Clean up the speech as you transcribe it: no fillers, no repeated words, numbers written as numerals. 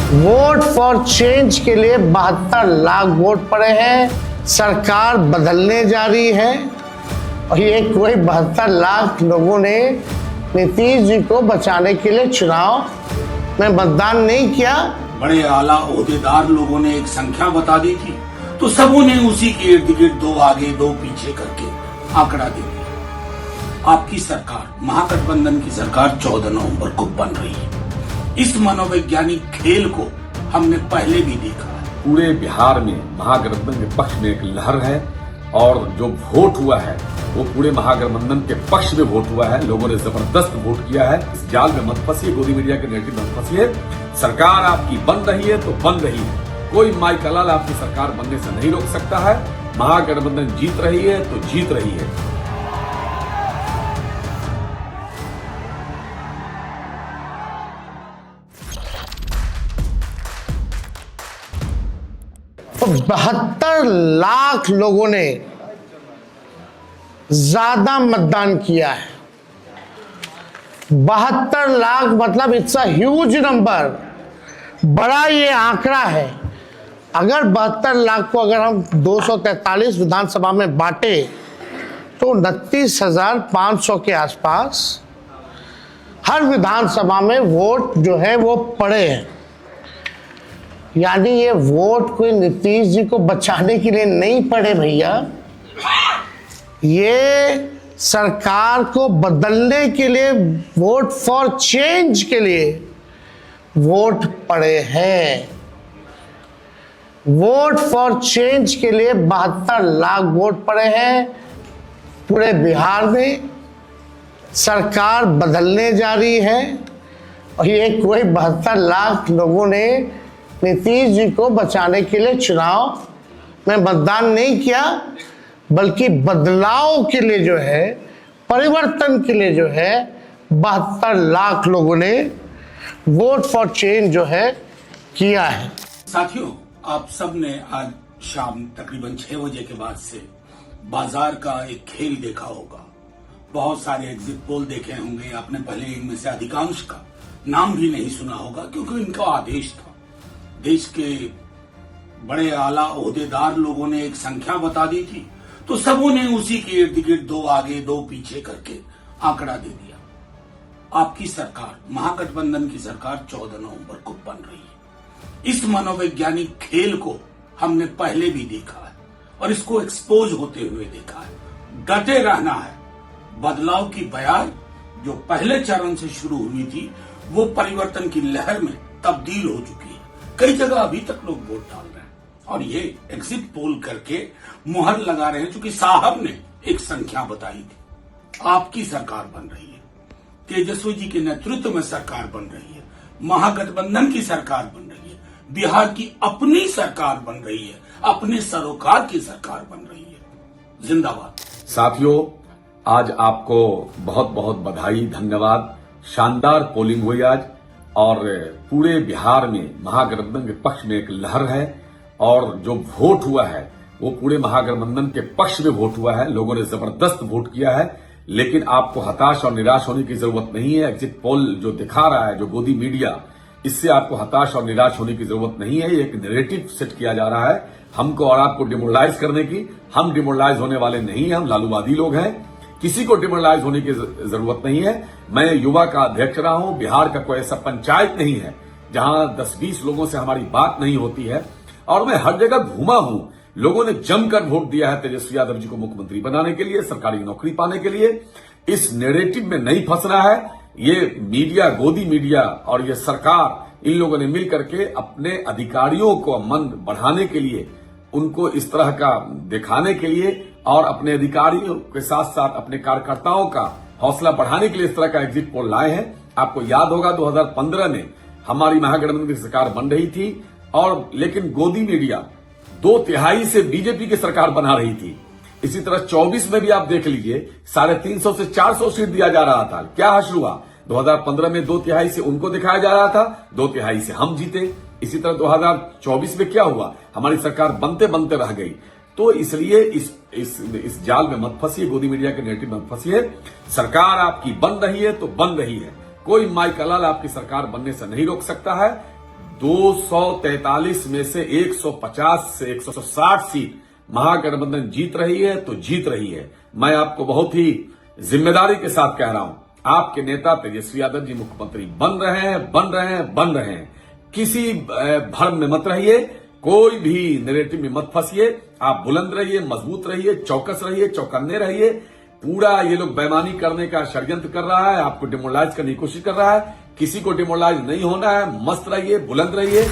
Vote for change के लिए 72 lakh vote पड़े हैं। सरकार बदलने जा रही है और ये कोई 72 लाख लोगों ने नीतीश जी को बचाने के लिए चुनाव में मतदान नहीं किया। बड़े आला ओहदेदार लोगों ने एक संख्या बता दी थी तो सबों ने उसी के इर्द गिर्द दो आगे दो पीछे करके आंकड़ा दे दिया। आपकी सरकार, महागठबंधन की सरकार 14 नवंबर को बन रही है। इस मनोवैज्ञानिक खेल को हमने पहले भी देखा है। पूरे बिहार में महागठबंधन के पक्ष में एक लहर है और जो वोट हुआ है वो पूरे महागठबंधन के पक्ष में वोट हुआ है। लोगों ने जबरदस्त वोट किया है। इस जाल में मत फंसिए, गोदी मीडिया के नेरेटिव मत फंसिए। सरकार आपकी बन रही है तो बन रही है। कोई माई कलाल आपकी सरकार बनने से नहीं रोक सकता है। महागठबंधन जीत रही है तो जीत रही है। तो 72 लाख लोगों ने ज्यादा मतदान किया है। 72 लाख मतलब इट्स अ ह्यूज नंबर, बड़ा ये आंकड़ा है। अगर 72 लाख को अगर हम 243 विधानसभा में बांटे तो 29,500 के आसपास हर विधानसभा में वोट जो है वो पड़े हैं। यानी ये वोट कोई नीतीश जी को बचाने के लिए नहीं पड़े भैया, ये सरकार को बदलने के लिए, वोट फॉर चेंज के लिए वोट पड़े हैं। वोट फॉर चेंज के लिए 72 लाख वोट पड़े हैं। पूरे बिहार में सरकार बदलने जा रही है और ये कोई 72 लाख लोगों ने नीतीश जी को बचाने के लिए चुनाव में मतदान नहीं किया, बल्कि बदलाव के लिए जो है, परिवर्तन के लिए जो है 72 लाख लोगों ने वोट फॉर चेंज जो है किया है। साथियों, आप सब ने आज शाम तकरीबन 6 बजे के बाद से बाजार का एक खेल देखा होगा। बहुत सारे एग्जिट पोल देखे होंगे आपने। पहले इनमें से अधिकांश का नाम भी नहीं सुना होगा क्योंकि इनका आदेश था। देश के बड़े आला ओहदेदार लोगों ने एक संख्या बता दी थी तो सबों ने उसी के इर्द गिर्द दो आगे दो पीछे करके आंकड़ा दे दिया। आपकी सरकार, महागठबंधन की सरकार 14 नवंबर को बन रही है। इस मनोवैज्ञानिक खेल को हमने पहले भी देखा है और इसको एक्सपोज होते हुए देखा है। डटे रहना है। बदलाव की बयार जो पहले चरण से शुरू हुई थी वो परिवर्तन की लहर में तब्दील हो चुकी है। कई जगह अभी तक लोग वोट डाल रहे हैं और ये एग्जिट पोल करके मुहर लगा रहे हैं क्योंकि साहब ने एक संख्या बताई थी। आपकी सरकार बन रही है, तेजस्वी जी के नेतृत्व में सरकार बन रही है, महागठबंधन की सरकार बन रही है, बिहार की अपनी सरकार बन रही है, अपने सरोकार की सरकार बन रही है। जिंदाबाद। साथियों, आज आपको बहुत बहुत बधाई, धन्यवाद। शानदार पोलिंग हुई आज और पूरे बिहार में महागठबंधन के पक्ष में एक लहर है और जो वोट हुआ है वो पूरे महागठबंधन के पक्ष में वोट हुआ है। लोगों ने जबरदस्त वोट किया है। लेकिन आपको हताश और निराश होने की जरूरत नहीं है। एग्जिट पोल जो दिखा रहा है, जो गोदी मीडिया, इससे आपको हताश और निराश होने की जरूरत नहीं है। ये एक नैरेटिव सेट किया जा रहा है हमको और आपको डिमोरलाइज करने की। हम डिमोरलाइज होने वाले नहीं हैं, हम लालूवादी लोग हैं। किसी को डिमोरलाइज होने की जरूरत नहीं है। मैं युवा का अध्यक्ष रहा हूं। बिहार का कोई ऐसा पंचायत नहीं है जहां 10-20 लोगों से हमारी बात नहीं होती है और मैं हर जगह घूमा हूं। लोगों ने जमकर वोट दिया है तेजस्वी यादव जी को मुख्यमंत्री बनाने के लिए, सरकारी नौकरी पाने के लिए। इस नैरेटिव में नहीं फंसना है। ये मीडिया, गोदी मीडिया और ये सरकार, इन लोगों ने मिल करके अपने अधिकारियों को मन बढ़ाने के लिए, उनको इस तरह का दिखाने के लिए और अपने अधिकारियों के साथ साथ अपने कार्यकर्ताओं का हौसला बढ़ाने के लिए इस तरह का एग्जिट पोल लाए हैं। आपको याद होगा 2015 में हमारी महागठबंधन की सरकार बन रही थी और लेकिन गोदी मीडिया 2/3 से बीजेपी की सरकार बना रही थी। इसी तरह 24 में भी आप देख लीजिए 350 से 400 सीट दिया जा रहा था। क्या हासिल हुआ? 2015 में 2/3 से उनको दिखाया जा रहा था, 2/3 से हम जीते। इसी तरह 2024 में क्या हुआ? हमारी सरकार बनते बनते रह गई। तो इसलिए इस जाल में मत फंसिए, गोदी मीडिया के नैरेटिव में मत फंसिए। सरकार आपकी बन रही है तो बन रही है। कोई माई कलाल आपकी सरकार बनने से नहीं रोक सकता है। 243 में से 150 से 160 सीट महागठबंधन जीत रही है तो जीत रही है। मैं आपको बहुत ही जिम्मेदारी के साथ कह रहा हूं, आपके नेता तेजस्वी यादव जी मुख्यमंत्री बन रहे हैं। किसी भ्रम में मत रहिए, कोई भी नैरेटिव में मत फंसिए। आप बुलंद रहिए, मजबूत रहिए, चौकस रहिए, चौकन्ने रहिए। पूरा ये लोग बेईमानी करने का षड्यंत्र कर रहा है, आपको डिमोरलाइज करने की कोशिश कर रहा है। किसी को डिमोरलाइज नहीं होना है। मस्त रहिए, बुलंद रहिए।